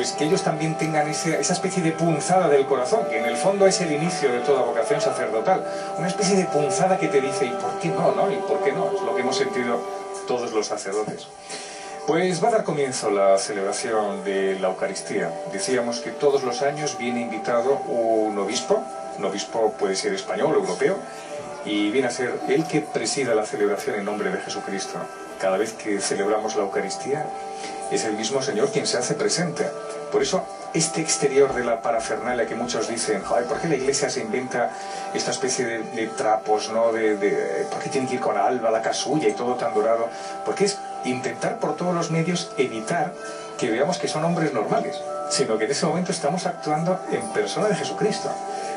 pues que ellos también tengan esa especie de punzada del corazón, que en el fondo es el inicio de toda vocación sacerdotal. Una especie de punzada que te dice, ¿y por qué no, no? ¿Y por qué no? Es lo que hemos sentido todos los sacerdotes. Pues va a dar comienzo la celebración de la Eucaristía. Decíamos que todos los años viene invitado un obispo puede ser español o europeo, y viene a ser el que presida la celebración en nombre de Jesucristo. Cada vez que celebramos la Eucaristía es el mismo Señor quien se hace presente. Por eso este exterior de la parafernalia que muchos dicen, ay, ¿por qué la Iglesia se inventa esta especie de trapos, ¿no? ¿Por qué tiene que ir con alba, la casulla y todo tan dorado? Porque es intentar por todos los medios evitar que veamos que son hombres normales, sino que en ese momento estamos actuando en persona de Jesucristo.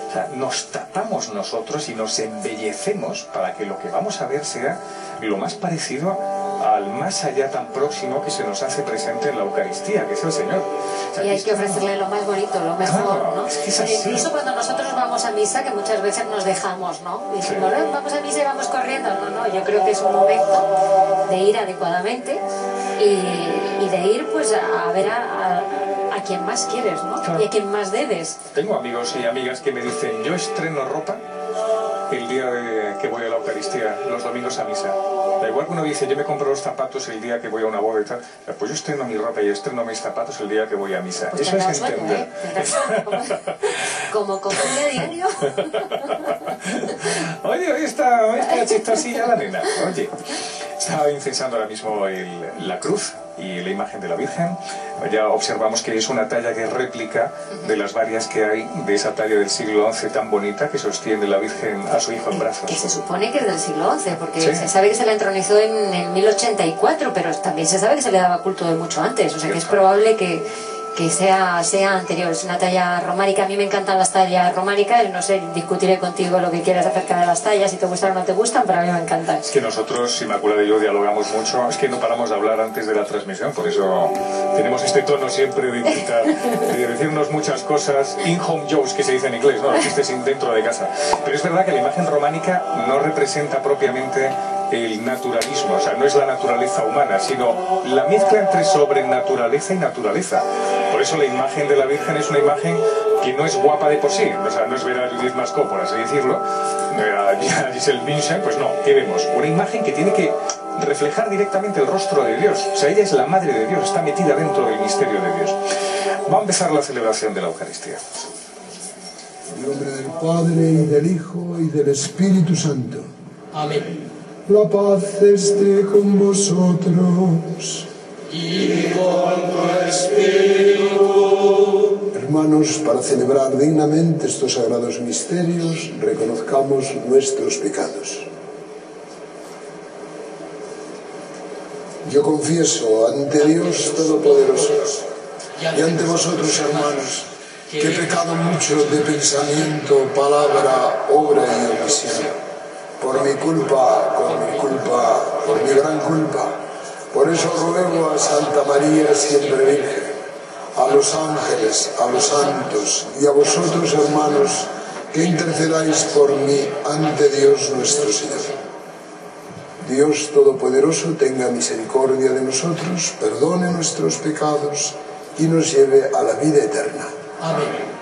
O sea, nos tapamos nosotros y nos embellecemos para que lo que vamos a ver sea lo más parecido al más allá tan próximo que se nos hace presente en la Eucaristía, que es el Señor. O sea, y hay que ofrecerle lo más bonito, lo mejor, claro, ¿no? Es que es así. Incluso cuando nosotros vamos a misa, que muchas veces nos dejamos, ¿no? Diciendo, Sí. no, vamos a misa y vamos corriendo. No, yo creo que es un momento de ir adecuadamente y de ir pues a ver a quien más quieres, ¿no? Claro. Y a quien más debes. Tengo amigos y amigas que me dicen, yo estreno ropa el día que voy a la Eucaristía, los domingos a misa. Da igual que uno dice, yo me compro los zapatos el día que voy a una boda y tal, pues yo estreno mi ropa y estreno mis zapatos el día que voy a misa. Pues eso es sueño, entender. Como costumbre diario. Oye, hoy está chistosilla la nena. Oye, estaba incensando ahora mismo la cruz y la imagen de la Virgen. Ya observamos que es una talla que es réplica de las varias que hay de esa talla del siglo XI tan bonita que sostiene la Virgen a su hijo en brazos. Que se supone que es del siglo XI, porque Sí. se sabe que se la entronizó en el 1084, pero también se sabe que se le daba culto de mucho antes, o sea que es probable que sea anterior. Es una talla románica. A mí me encantan las tallas románicas, no sé, discutiré contigo lo que quieras acerca de las tallas, si te gustan o no te gustan, pero a mí me encantan. Es que nosotros, Inmaculada y yo, dialogamos mucho, es que no paramos de hablar antes de la transmisión, por eso tenemos este tono siempre de intentar de decirnos muchas cosas, in-home jokes, que se dice en inglés, ¿no? Chistes dentro de casa. Pero es verdad que la imagen románica no representa propiamente el naturalismo, o sea, no es la naturaleza humana, sino la mezcla entre sobrenaturaleza y naturaleza. Por eso la imagen de la Virgen es una imagen que no es guapa de por sí, o sea, no es ver a Judith Mascó, por así decirlo, a Giselle Bündchen, pues no, ¿qué vemos? Una imagen que tiene que reflejar directamente el rostro de Dios, o sea, ella es la Madre de Dios, está metida dentro del misterio de Dios. Va a empezar la celebración de la Eucaristía. En nombre del Padre, y del Hijo, y del Espíritu Santo. Amén. La paz esté con vosotros. Y con tu espíritu. Hermanos, para celebrar dignamente estos sagrados misterios, reconozcamos nuestros pecados. Yo confieso ante Dios Todopoderoso y ante vosotros, hermanos, que he pecado mucho de pensamiento, palabra, obra y omisión. Por mi culpa, por mi gran culpa. Por eso ruego a Santa María, siempre Virgen, a los ángeles, a los santos y a vosotros, hermanos, que intercedáis por mí ante Dios nuestro Señor. Dios Todopoderoso tenga misericordia de nosotros, perdone nuestros pecados y nos lleve a la vida eterna. Amén.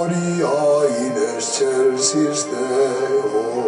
Maria in excelsis Deo.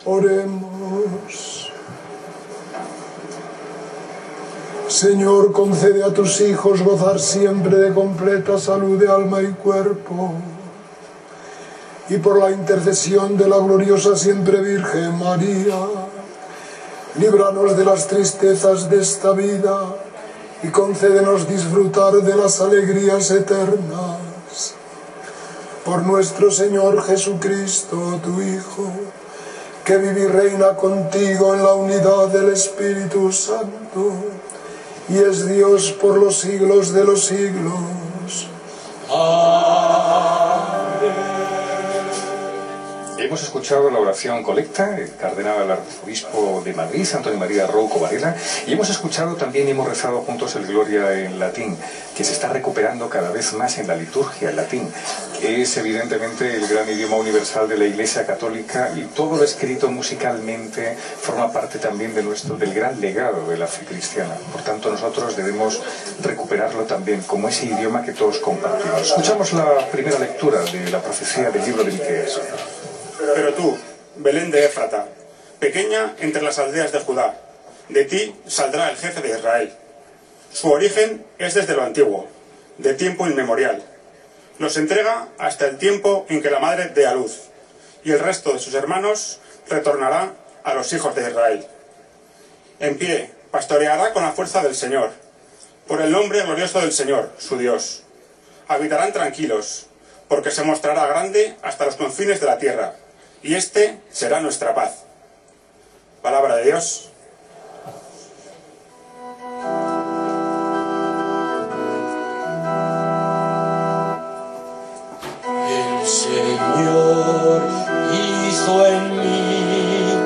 Oremos. Señor, concede a tus hijos gozar siempre de completa salud de alma y cuerpo, y por la intercesión de la gloriosa siempre Virgen María, líbranos de las tristezas de esta vida y concédenos disfrutar de las alegrías eternas. Por nuestro Señor Jesucristo, tu Hijo, que vive y reina contigo en la unidad del Espíritu Santo, y es Dios por los siglos de los siglos. Hemos escuchado la oración colecta, el cardenal arzobispo de Madrid, Antonio María Rouco Varela, y hemos escuchado también y hemos rezado juntos el Gloria en latín, que se está recuperando cada vez más en la liturgia, el latín, que es evidentemente el gran idioma universal de la Iglesia Católica, y todo lo escrito musicalmente forma parte también de del gran legado de la fe cristiana. Por tanto, nosotros debemos recuperarlo también como ese idioma que todos compartimos. Escuchamos la primera lectura de la profecía del libro de Miqueas. Pero tú, Belén de Éfrata, pequeña entre las aldeas de Judá, de ti saldrá el jefe de Israel. Su origen es desde lo antiguo, de tiempo inmemorial. Los entrega hasta el tiempo en que la madre dé a luz, y el resto de sus hermanos retornará a los hijos de Israel. En pie, pastoreará con la fuerza del Señor, por el nombre glorioso del Señor, su Dios. Habitarán tranquilos, porque se mostrará grande hasta los confines de la tierra, y este será nuestra paz. Palabra de Dios. El Señor hizo en mí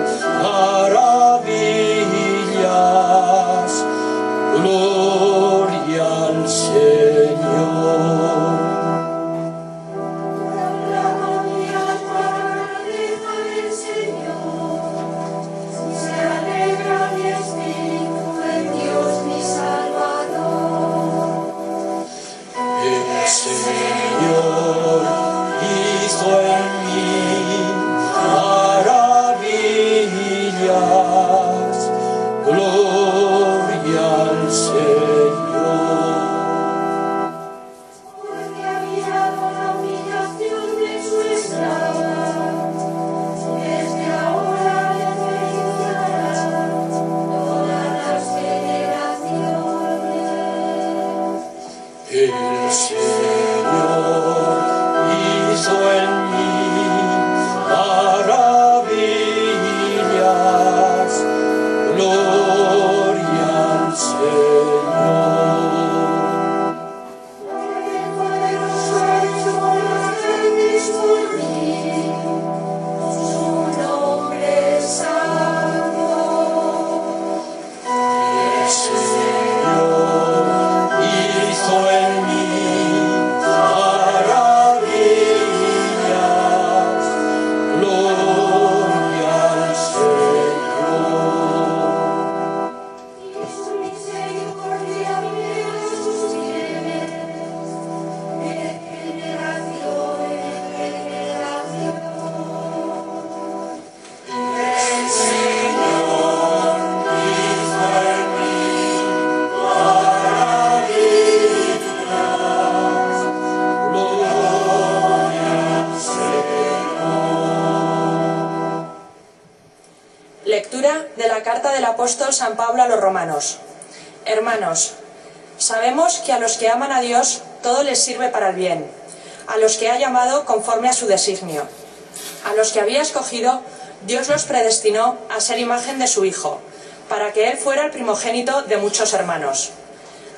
maravillas. Gloria Señor hizo en mí maravillas, gloria al Señor. Porque había la humillación de su esclava, desde ahora le felicidad todas las generaciones. El Señor hizo en mí maravillas, gloria al Señor. Porque el poderoso ha hecho cosas grandes por mí, su nombre es santo. El Señor hizo en mí maravillas, gloria al Señor. Y su misericordia viene a sus fieles, de generación en generación. El Señor hizo en mí maravillas, gloria al Señor. Lectura de la carta del apóstol San Pablo a los romanos. Hermanos, sabemos que a los que aman a Dios todo les sirve para el bien, a los que ha llamado conforme a su designio. A los que había escogido, Dios los predestinó a ser imagen de su Hijo, para que Él fuera el primogénito de muchos hermanos.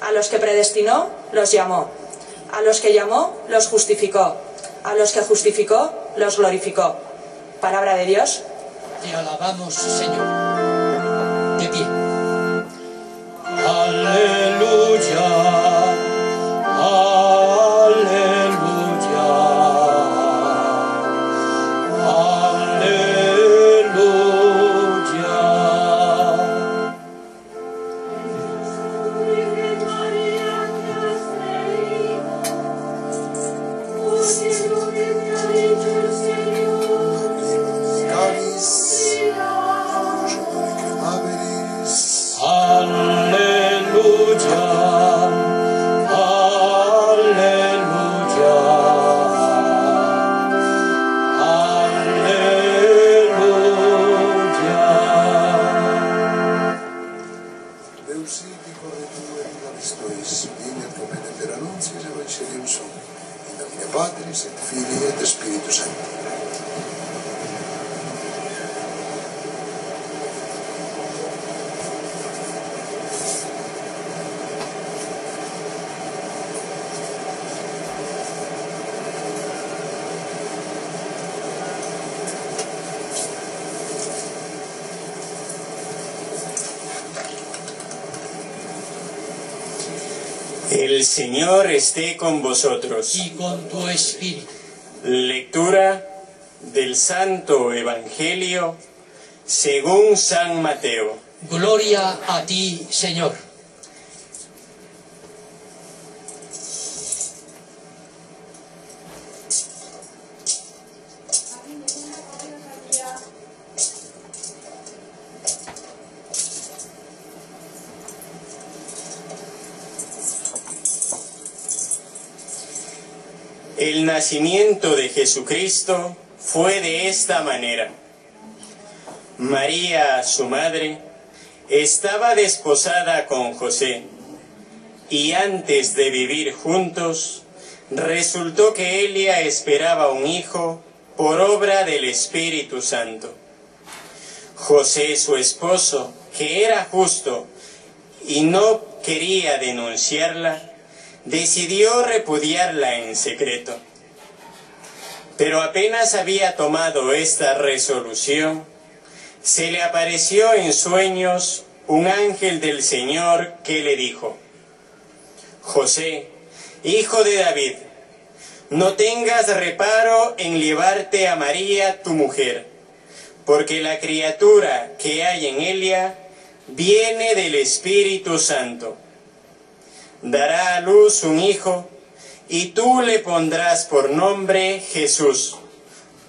A los que predestinó, los llamó. A los que llamó, los justificó. A los que justificó, los glorificó. Palabra de Dios. Te alabamos, Señor. De pie. Aleluya, aleluya, aleluya. Virgen María, que has creído, porque lo que me ha dicho el Señor, Calis, será. Cremaveris, Aleluya, aleluya, aleluya. Deus corre tu in Aristois, vine promene per annuncies Evangelium sum, in nomine Patris et Filii et Spiritus Sancti. El Señor esté con vosotros. Y con tu espíritu. Lectura del Santo Evangelio según San Mateo. Gloria a ti, Señor. El nacimiento de Jesucristo fue de esta manera. María, su madre, estaba desposada con José, y antes de vivir juntos, resultó que Elia esperaba un hijo por obra del Espíritu Santo. José, su esposo, que era justo y no quería denunciarla, decidió repudiarla en secreto. Pero apenas había tomado esta resolución, se le apareció en sueños un ángel del Señor que le dijo: José, hijo de David, no tengas reparo en llevarte a María tu mujer, porque la criatura que hay en ella viene del Espíritu Santo. Dará a luz un hijo, y tú le pondrás por nombre Jesús,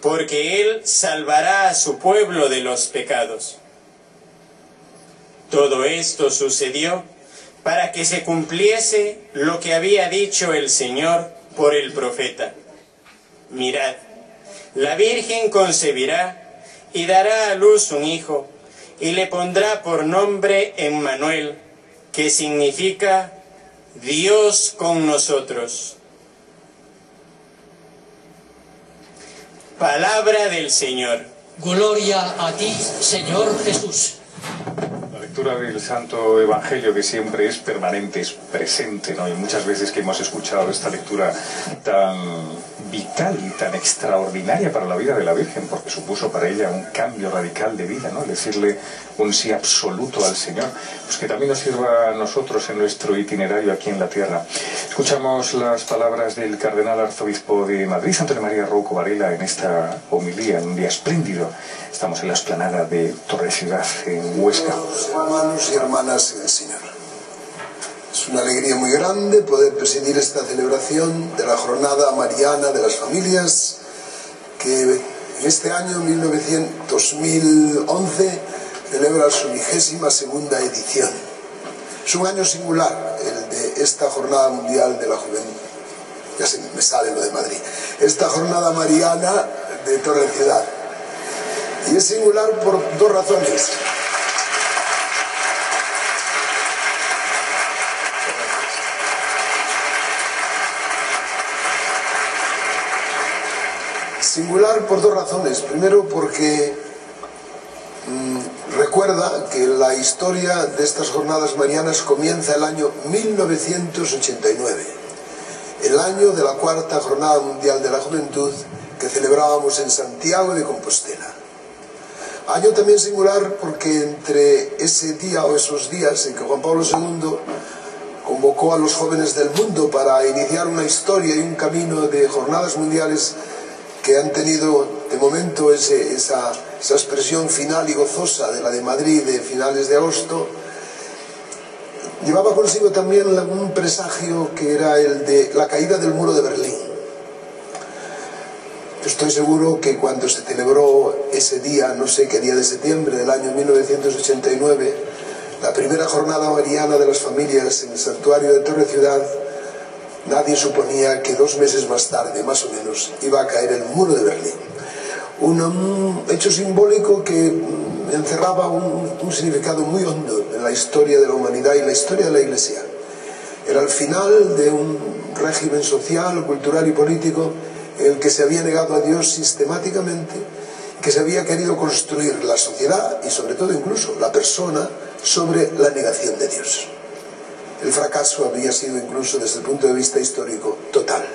porque él salvará a su pueblo de los pecados. Todo esto sucedió para que se cumpliese lo que había dicho el Señor por el profeta. Mirad, la Virgen concebirá y dará a luz un hijo, y le pondrá por nombre Emmanuel, que significa Dios con nosotros. Palabra del Señor. Gloria a ti, Señor Jesús. La lectura del Santo Evangelio, que siempre es permanente, es presente, ¿no? Y muchas veces que hemos escuchado esta lectura tan vital y tan extraordinaria para la vida de la Virgen, porque supuso para ella un cambio radical de vida, ¿no? Decirle un sí absoluto al Señor, pues que también nos sirva a nosotros en nuestro itinerario aquí en la tierra. Escuchamos las palabras del cardenal arzobispo de Madrid, Antonio María Rouco Varela, en esta homilía, en un día espléndido. Estamos en la explanada de Torre-Ciudad, en Huesca. Hermanos y hermanas en el Señor, es una alegría muy grande poder presidir esta celebración de la Jornada Mariana de las Familias, que en este año 2011 celebra su 22ª edición. Es un año singular el de esta Jornada Mundial de la Juventud. Ya se me sale lo de Madrid. Esta Jornada Mariana de Torre-Ciudad. Y es singular por dos razones. Singular por dos razones. Primero, porque recuerda que la historia de estas jornadas marianas comienza el año 1989, el año de la cuarta Jornada Mundial de la Juventud que celebrábamos en Santiago de Compostela. Año también singular porque entre ese día o esos días en que Juan Pablo II convocó a los jóvenes del mundo para iniciar una historia y un camino de jornadas mundiales que han tenido de momento esa expresión final y gozosa de la de Madrid de finales de agosto, llevaba consigo también un presagio que era el de la caída del muro de Berlín. Yo estoy seguro que cuando se celebró ese día, no sé qué día de septiembre del año 1989, la primera jornada mariana de las familias en el santuario de Torre-Ciudad, nadie suponía que 2 meses más tarde, más o menos, iba a caer el muro de Berlín. Un hecho simbólico que encerraba un significado muy hondo en la historia de la humanidad y en la historia de la Iglesia. Era el final de un régimen social, cultural y político en el que se había negado a Dios sistemáticamente, que se había querido construir la sociedad y sobre todo incluso la persona sobre la negación de Dios. El fracaso habría sido incluso desde el punto de vista histórico total.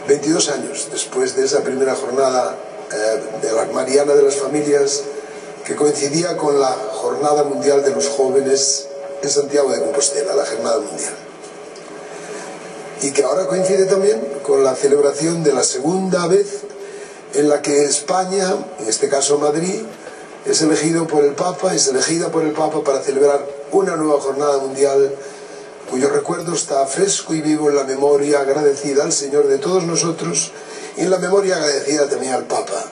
22 años después de esa primera jornada de la Mariana de las Familias, que coincidía con la Jornada Mundial de los Jóvenes en Santiago de Compostela, la Jornada Mundial. Y que ahora coincide también con la celebración de la segunda vez en la que España, en este caso Madrid, es elegida por el Papa para celebrar una nueva jornada mundial cuyo recuerdo está fresco y vivo en la memoria agradecida al Señor de todos nosotros y en la memoria agradecida también al Papa.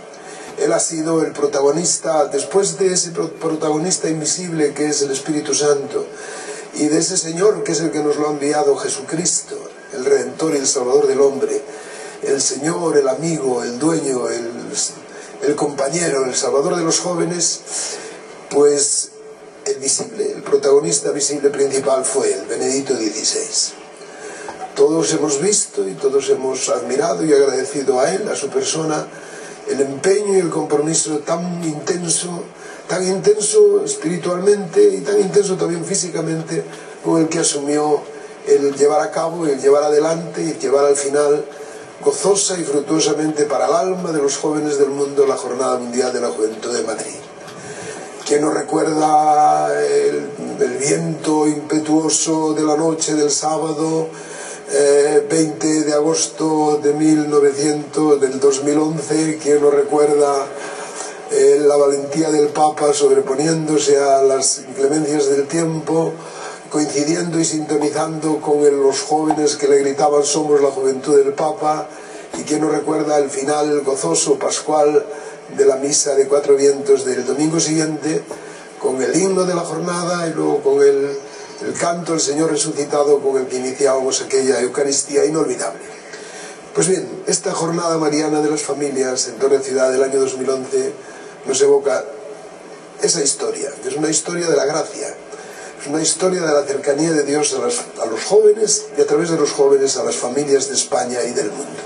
Él ha sido el protagonista, después de ese protagonista invisible que es el Espíritu Santo y de ese Señor que es el que nos lo ha enviado, Jesucristo, el Redentor y el Salvador del hombre, el Señor, el amigo, el dueño, el compañero, el Salvador de los jóvenes, pues el protagonista visible principal fue el Benedicto XVI. Todos hemos visto y todos hemos admirado y agradecido a él, a su persona, el empeño y el compromiso tan intenso espiritualmente y tan intenso también físicamente, con el que asumió el llevar a cabo, el llevar adelante y llevar al final gozosa y fructuosamente para el alma de los jóvenes del mundo la Jornada Mundial de la Juventud de Madrid. ¿Quién nos recuerda el viento impetuoso de la noche del sábado 20 de agosto de 2011? ¿Quién nos recuerda la valentía del Papa sobreponiéndose a las inclemencias del tiempo? coincidiendo y sintonizando con los jóvenes que le gritaban "somos la juventud del Papa", y quien no recuerda el final gozoso pascual de la misa de Cuatro Vientos del domingo siguiente, con el himno de la jornada y luego con el canto del Señor resucitado, con el que iniciábamos aquella Eucaristía inolvidable. Pues bien, esta jornada mariana de las familias en Torre Ciudad del año 2011 nos evoca esa historia, que es una historia de la gracia, es una historia de la cercanía de Dios a los jóvenes y a través de los jóvenes a las familias de España y del mundo.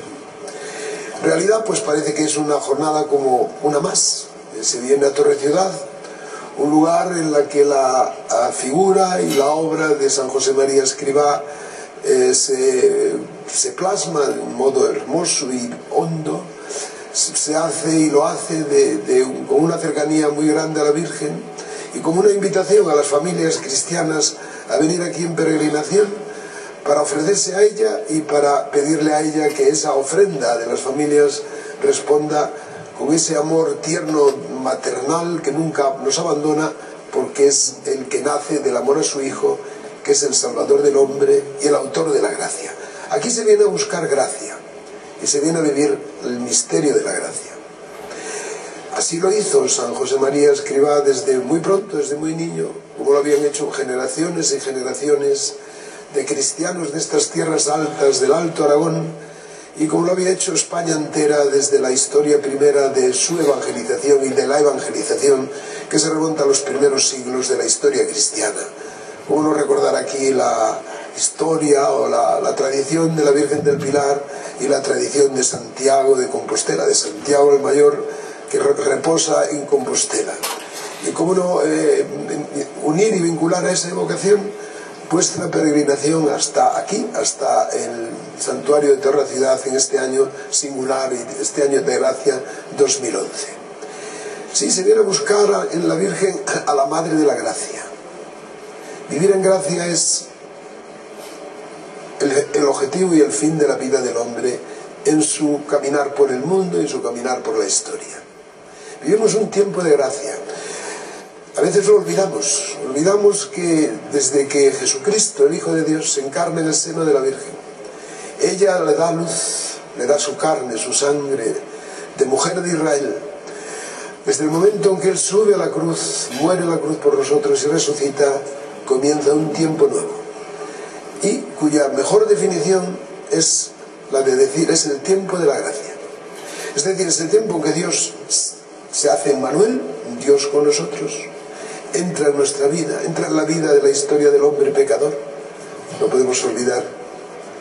En realidad, pues parece que es una jornada como una más. Se viene a Torre Ciudad, un lugar en la que la figura y la obra de San José María Escrivá se plasma de un modo hermoso y hondo, se hace y lo hace con una cercanía muy grande a la Virgen y como una invitación a las familias cristianas a venir aquí en peregrinación para ofrecerse a ella y para pedirle a ella que esa ofrenda de las familias responda con ese amor tierno, maternal, que nunca nos abandona, porque es el que nace del amor a su Hijo, que es el Salvador del hombre y el autor de la gracia. Aquí se viene a buscar gracia y se viene a vivir el misterio de la gracia. Así lo hizo San José María Escrivá desde muy pronto, desde muy niño, como lo habían hecho generaciones y generaciones de cristianos de estas tierras altas del Alto Aragón, y como lo había hecho España entera desde la historia primera de su evangelización y de la evangelización que se remonta a los primeros siglos de la historia cristiana. Como no recordar aquí la historia o la tradición de la Virgen del Pilar y la tradición de Santiago de Compostela, de Santiago el Mayor, que reposa en Compostela. Y cómo no unir y vincular a esa evocación vuestra peregrinación hasta aquí, hasta el santuario de Torre Ciudad en este año singular, y este año de gracia 2011. Sí, se viene a buscar en la Virgen a la Madre de la Gracia. Vivir en gracia es el objetivo y el fin de la vida del hombre en su caminar por el mundo y en su caminar por la historia. Vivimos un tiempo de gracia. A veces lo olvidamos que desde que Jesucristo, el Hijo de Dios, se encarna en el seno de la Virgen, ella le da luz, le da su carne, su sangre, de mujer de Israel. Desde el momento en que Él sube a la cruz, muere en la cruz por nosotros y resucita, comienza un tiempo nuevo. Y cuya mejor definición es la de decir, es el tiempo de la gracia. Es decir, es el tiempo en que Dios se hace Emmanuel, Dios con nosotros, entra en nuestra vida, entra en la vida de la historia del hombre pecador. No podemos olvidar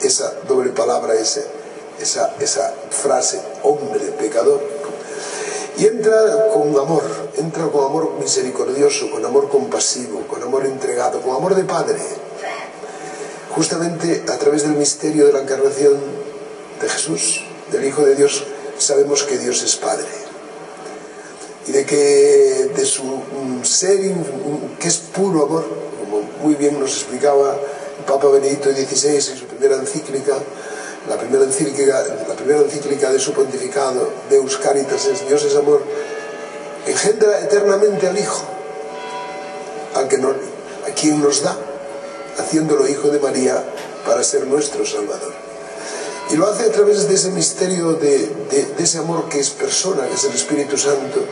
esa doble palabra, esa frase, hombre pecador. Y entra con amor misericordioso, con amor compasivo, con amor entregado, con amor de Padre. Justamente a través del misterio de la encarnación de Jesús, del Hijo de Dios, sabemos que Dios es Padre. Y de su ser, que es puro amor, como muy bien nos explicaba el Papa Benedicto XVI en su primera encíclica, la primera encíclica de su pontificado, Deus Caritas, es Dios es amor, engendra eternamente al Hijo, a quien nos da, haciéndolo Hijo de María para ser nuestro Salvador. Y lo hace a través de ese misterio de ese amor que es persona, que es el Espíritu Santo,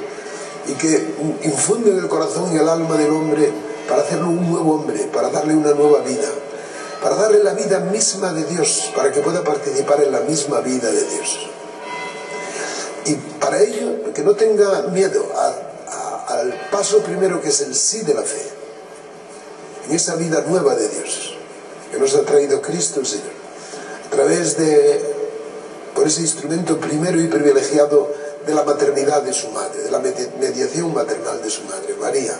y que infunde en el corazón y el alma del hombre para hacerlo un nuevo hombre, para darle una nueva vida, para darle la vida misma de Dios, para que pueda participar en la misma vida de Dios. Y para ello, que no tenga miedo al paso primero, que es el sí de la fe, en esa vida nueva de Dios, que nos ha traído Cristo el Señor, a través por ese instrumento primero y privilegiado de la maternidad de su madre, de la mediación maternal de su madre, María.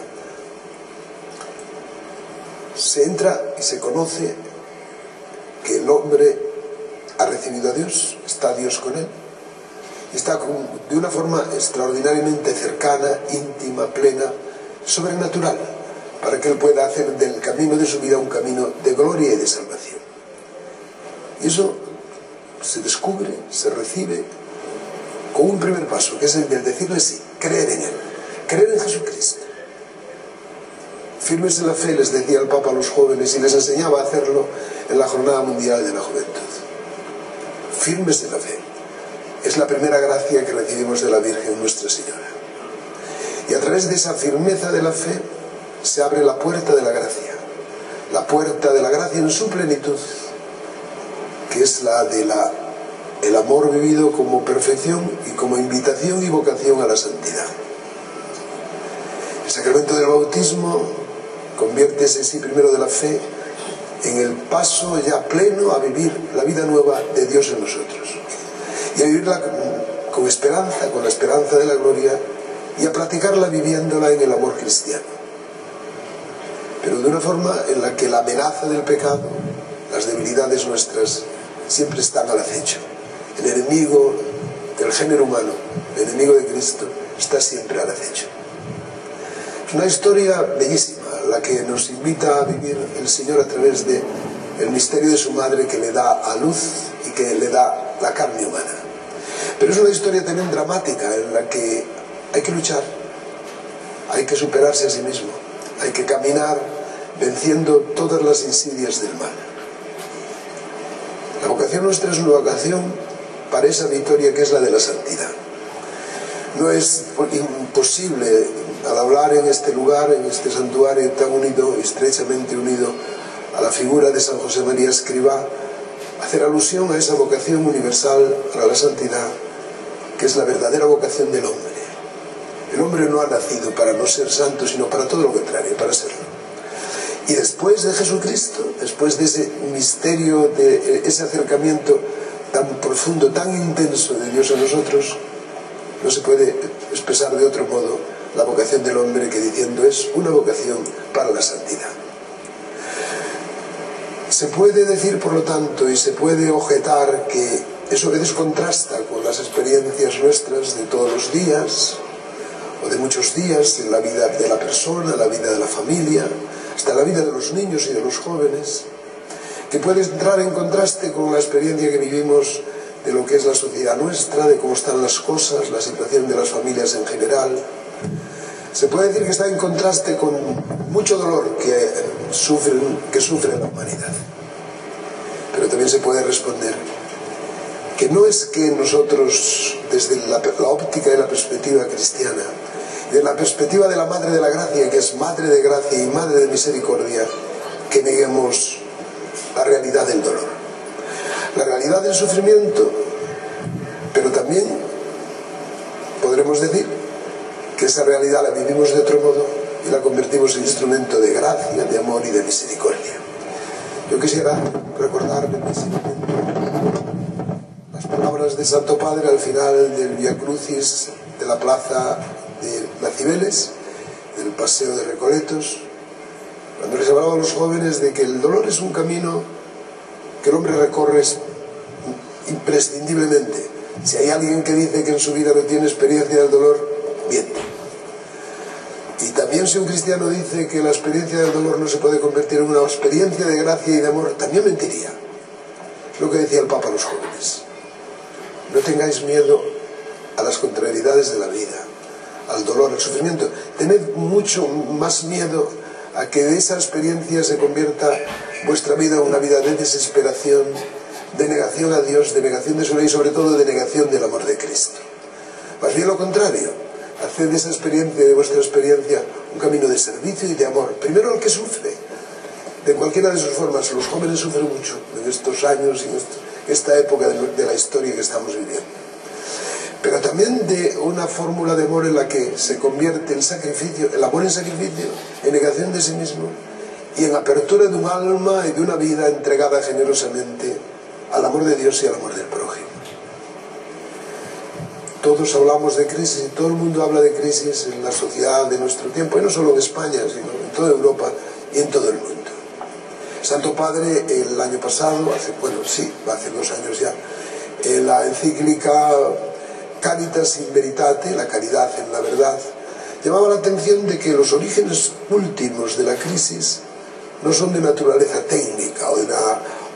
Se entra y se conoce que el hombre ha recibido a Dios, está Dios con él, y está de una forma extraordinariamente cercana, íntima, plena, sobrenatural, para que él pueda hacer del camino de su vida un camino de gloria y de salvación. Y eso se descubre, se recibe con un primer paso, que es el de decirle sí, creer en Él, creer en Jesucristo. Firmes en la fe, les decía el Papa a los jóvenes, y les enseñaba a hacerlo en la Jornada Mundial de la Juventud. Firmes en la fe. Es la primera gracia que recibimos de la Virgen Nuestra Señora. Y a través de esa firmeza de la fe se abre la puerta de la gracia. La puerta de la gracia en su plenitud, que es la de el amor vivido como perfección y como invitación y vocación a la santidad. El sacramento del bautismo convierte ese sí primero de la fe en el paso ya pleno a vivir la vida nueva de Dios en nosotros. Y a vivirla con esperanza, con la esperanza de la gloria, y a practicarla viviéndola en el amor cristiano. Pero de una forma en la que la amenaza del pecado, las debilidades nuestras, siempre están al acecho. El enemigo del género humano, el enemigo de Cristo, está siempre al acecho. Es una historia bellísima la que nos invita a vivir el Señor a través del misterio de su madre, que le da a luz y que le da la carne humana. Pero es una historia también dramática en la que hay que luchar, hay que superarse a sí mismo, hay que caminar venciendo todas las insidias del mal. La vocación nuestra es una vocación para esa victoria que es la de la santidad. No es imposible, al hablar en este lugar, en este santuario tan unido, estrechamente unido a la figura de San José María Escrivá, hacer alusión a esa vocación universal para la santidad, que es la verdadera vocación del hombre. El hombre no ha nacido para no ser santo, sino para todo lo contrario, para serlo. Y después de Jesucristo, después de ese misterio, de ese acercamiento tan profundo, tan intenso de Dios a nosotros, no se puede expresar de otro modo la vocación del hombre que diciendo es una vocación para la santidad. Se puede decir, por lo tanto, y se puede objetar que eso a veces contrasta con las experiencias nuestras de todos los días, o de muchos días en la vida de la persona, la vida de la familia, hasta la vida de los niños y de los jóvenes, que puede entrar en contraste con la experiencia que vivimos de lo que es la sociedad nuestra, de cómo están las cosas, la situación de las familias en general. Se puede decir que está en contraste con mucho dolor que sufre la humanidad. Pero también se puede responder que no es que nosotros, desde la óptica y la perspectiva cristiana, de la perspectiva de la Madre de la Gracia, que es Madre de Gracia y Madre de Misericordia, que neguemos la realidad del dolor, la realidad del sufrimiento, pero también podremos decir que esa realidad la vivimos de otro modo y la convertimos en instrumento de gracia, de amor y de misericordia. Yo quisiera recordar las palabras de Santo Padre al final del Vía Crucis de la plaza de las Cibeles, del paseo de Recoletos, cuando les hablaba a los jóvenes de que el dolor es un camino que el hombre recorre imprescindiblemente. Si hay alguien que dice que en su vida no tiene experiencia del dolor, miente. Y también si un cristiano dice que la experiencia del dolor no se puede convertir en una experiencia de gracia y de amor, también mentiría. Es lo que decía el Papa a los jóvenes. No tengáis miedo a las contrariedades de la vida, al dolor, al sufrimiento. Tened mucho más miedo a que de esa experiencia se convierta vuestra vida en una vida de desesperación, de negación a Dios, de negación de su ley y sobre todo de negación del amor de Cristo. Más bien lo contrario, haced de esa experiencia, de vuestra experiencia, un camino de servicio y de amor. Primero al que sufre, de cualquiera de sus formas. Los jóvenes sufren mucho en estos años y en esta época de la historia que estamos viviendo. Pero también de una fórmula de amor en la que se convierte el sacrificio, el amor en sacrificio, en negación de sí mismo y en apertura de un alma y de una vida entregada generosamente al amor de Dios y al amor del prójimo. Todos hablamos de crisis y todo el mundo habla de crisis en la sociedad de nuestro tiempo, y no solo en España, sino en toda Europa y en todo el mundo. Santo Padre, el año pasado, hace 2 años ya, en la encíclica Caritas in Veritate, la caridad en la verdad, llamaba la atención de que los orígenes últimos de la crisis no son de naturaleza técnica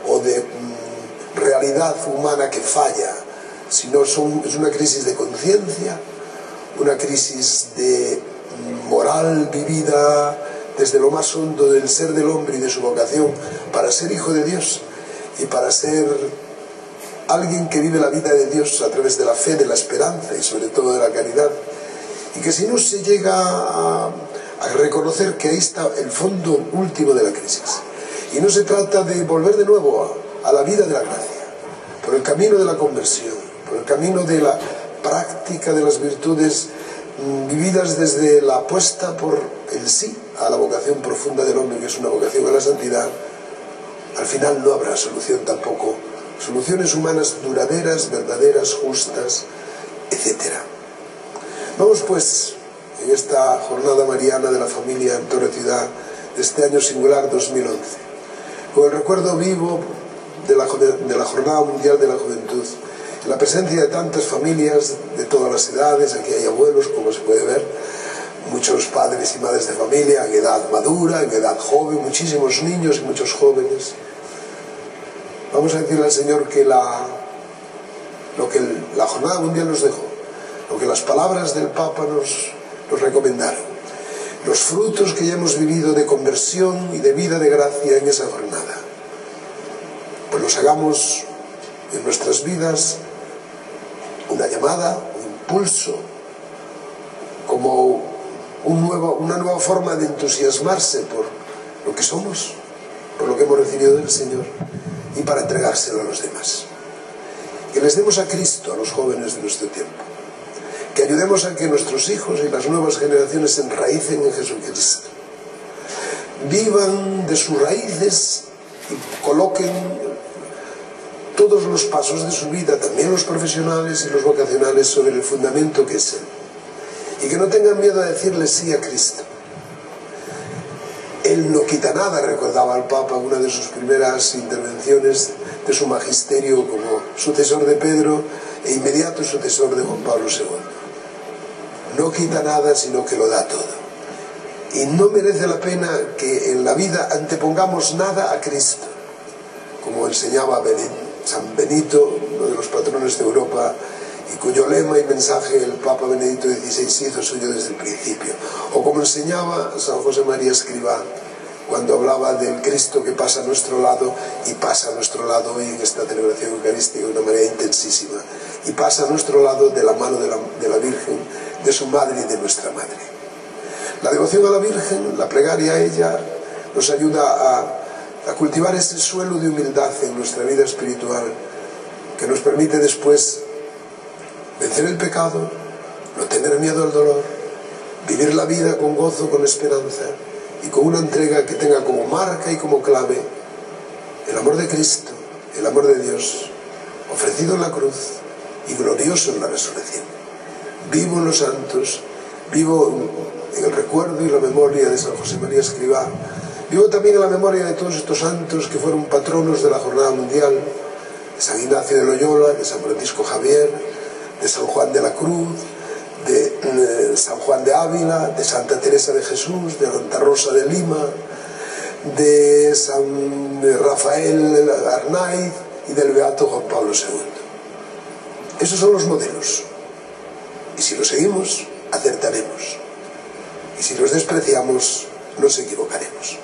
o de realidad humana que falla, sino es una crisis de conciencia, una crisis de moral vivida desde lo más hondo del ser del hombre y de su vocación para ser hijo de Dios y para ser alguien que vive la vida de Dios a través de la fe, de la esperanza y sobre todo de la caridad. Y que si no se llega a reconocer que ahí está el fondo último de la crisis. Y no se trata de volver de nuevo a la vida de la gracia, por el camino de la conversión, por el camino de la práctica de las virtudes vividas desde la apuesta por el sí a la vocación profunda del hombre, que es una vocación a la santidad. Al final no habrá solución tampoco, soluciones humanas duraderas, verdaderas, justas, etc. Vamos pues, en esta jornada mariana de la familia en Torre Ciudad de este año singular 2011, con el recuerdo vivo de la Jornada Mundial de la Juventud, en la presencia de tantas familias de todas las edades. Aquí hay abuelos, como se puede ver, muchos padres y madres de familia en edad madura, en edad joven, muchísimos niños y muchos jóvenes. Vamos a decirle al Señor que lo que la Jornada Mundial nos dejó, lo que las palabras del Papa nos recomendaron, los frutos que ya hemos vivido de conversión y de vida de gracia en esa jornada, pues los hagamos en nuestras vidas una llamada, un impulso, como una nueva forma de entusiasmarse por lo que somos, por lo que hemos recibido del Señor, y para entregárselo a los demás. Que les demos a Cristo a los jóvenes de nuestro tiempo, que ayudemos a que nuestros hijos y las nuevas generaciones se enraícen en Jesucristo, vivan de sus raíces y coloquen todos los pasos de su vida, también los profesionales y los vocacionales, sobre el fundamento que es Él, y que no tengan miedo a decirle sí a Cristo. Él no quita nada, recordaba al Papa en una de sus primeras intervenciones de su magisterio como sucesor de Pedro e inmediato sucesor de Juan Pablo II. No quita nada, sino que lo da todo. Y no merece la pena que en la vida antepongamos nada a Cristo, como enseñaba San Benito, uno de los patrones de Europa, y cuyo lema y mensaje el Papa Benedicto XVI hizo suyo desde el principio, o como enseñaba San José María Escrivá cuando hablaba del Cristo que pasa a nuestro lado, y pasa a nuestro lado hoy en esta celebración eucarística de una manera intensísima, y pasa a nuestro lado de la mano de la Virgen, de su madre y de nuestra madre. La devoción a la Virgen, la plegaria a ella, nos ayuda a cultivar ese suelo de humildad en nuestra vida espiritual, que nos permite después vencer el pecado, no tener miedo al dolor, vivir la vida con gozo, con esperanza y con una entrega que tenga como marca y como clave el amor de Cristo, el amor de Dios, ofrecido en la cruz y glorioso en la resurrección. Vivo en los santos, vivo en el recuerdo y la memoria de San José María Escrivá, vivo también en la memoria de todos estos santos que fueron patronos de la Jornada Mundial, de San Ignacio de Loyola, de San Francisco Javier, de San Juan de la Cruz, de San Juan de Ávila, de Santa Teresa de Jesús, de Santa Rosa de Lima, de San Rafael Arnaiz y del Beato Juan Pablo II. Esos son los modelos, y si los seguimos, acertaremos, y si los despreciamos, nos equivocaremos.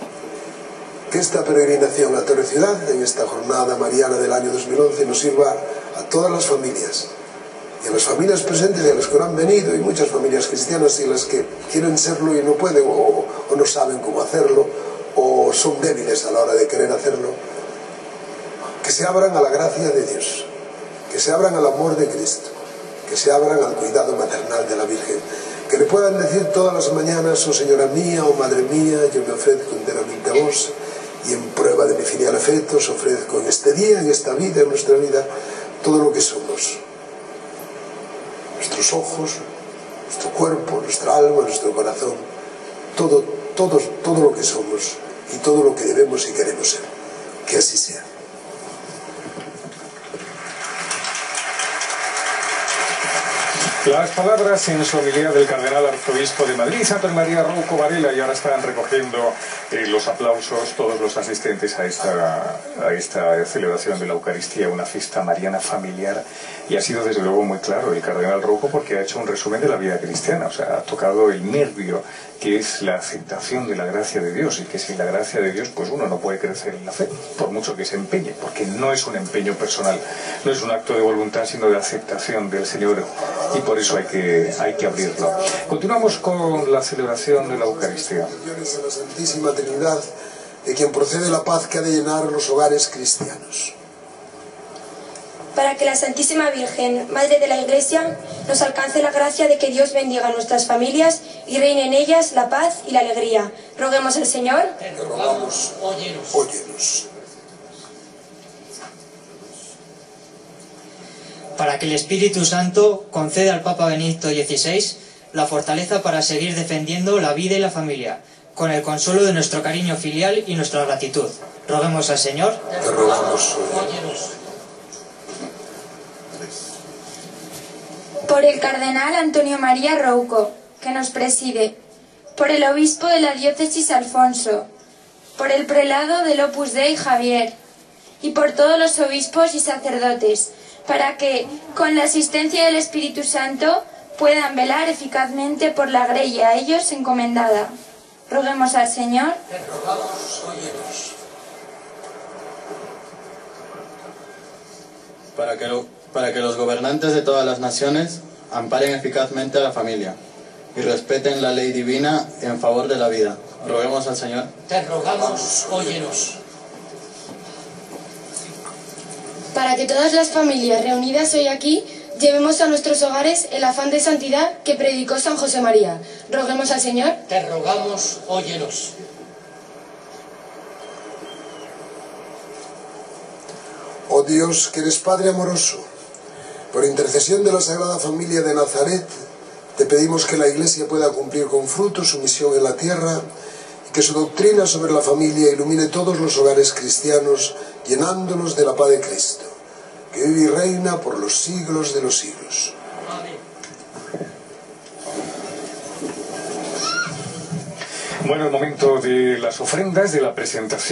Que esta peregrinación a Torre Ciudad, en esta jornada mariana del año 2011, nos sirva a todas las familias, y a las familias presentes y a las que no han venido, y muchas familias cristianas y las que quieren serlo y no pueden o no saben cómo hacerlo, o son débiles a la hora de querer hacerlo, que se abran a la gracia de Dios, que se abran al amor de Cristo, que se abran al cuidado maternal de la Virgen, que le puedan decir todas las mañanas: oh Señora mía, oh Madre mía, yo me ofrezco enteramente a vos, y en prueba de mi filial afecto os ofrezco en este día, en esta vida, en nuestra vida, todo lo que somos. Nuestros ojos, nuestro cuerpo, nuestra alma, nuestro corazón, todo lo que somos y todo lo que debemos y queremos ser. Que así sea. Las palabras en su homilía del cardenal arzobispo de Madrid, Antonio María Rouco Varela, y ahora están recogiendo los aplausos todos los asistentes a esta celebración de la Eucaristía, una fiesta mariana familiar, y ha sido desde luego muy claro el cardenal Rouco porque ha hecho un resumen de la vida cristiana, o sea, ha tocado el nervio que es la aceptación de la gracia de Dios, y que sin la gracia de Dios pues uno no puede crecer en la fe, por mucho que se empeñe, porque no es un empeño personal, no es un acto de voluntad, sino de aceptación del Señor, y por eso hay que abrirlo. Continuamos con la celebración de la Eucaristía. Bendiciones a la Santísima Trinidad, de quien procede la paz que ha de llenar los hogares cristianos. Para que la Santísima Virgen, Madre de la Iglesia, nos alcance la gracia de que Dios bendiga nuestras familias y reine en ellas la paz y la alegría. Roguemos al Señor. Te rogamos, óyenos. Óyenos. Para que el Espíritu Santo conceda al Papa Benedicto XVI la fortaleza para seguir defendiendo la vida y la familia, con el consuelo de nuestro cariño filial y nuestra gratitud. Roguemos al Señor. Te rogamos, Óyenos. Por el cardenal Antonio María Rouco, que nos preside. Por el obispo de la diócesis Alfonso. Por el prelado del Opus Dei Javier. Y por todos los obispos y sacerdotes, para que, con la asistencia del Espíritu Santo, puedan velar eficazmente por la grey a ellos encomendada. Roguemos al Señor. Te rogamos, óyenos. Para que los gobernantes de todas las naciones amparen eficazmente a la familia y respeten la ley divina en favor de la vida. Roguemos al Señor. Te rogamos, óyenos. Para que todas las familias reunidas hoy aquí llevemos a nuestros hogares el afán de santidad que predicó San José María. Roguemos al Señor. Te rogamos, óyenos. Oh Dios, que eres Padre amoroso, por intercesión de la Sagrada Familia de Nazaret, te pedimos que la Iglesia pueda cumplir con fruto su misión en la tierra y que su doctrina sobre la familia ilumine todos los hogares cristianos, llenándolos de la paz de Cristo, que vive y reina por los siglos de los siglos. Amén. Bueno, el momento de las ofrendas, de la presentación.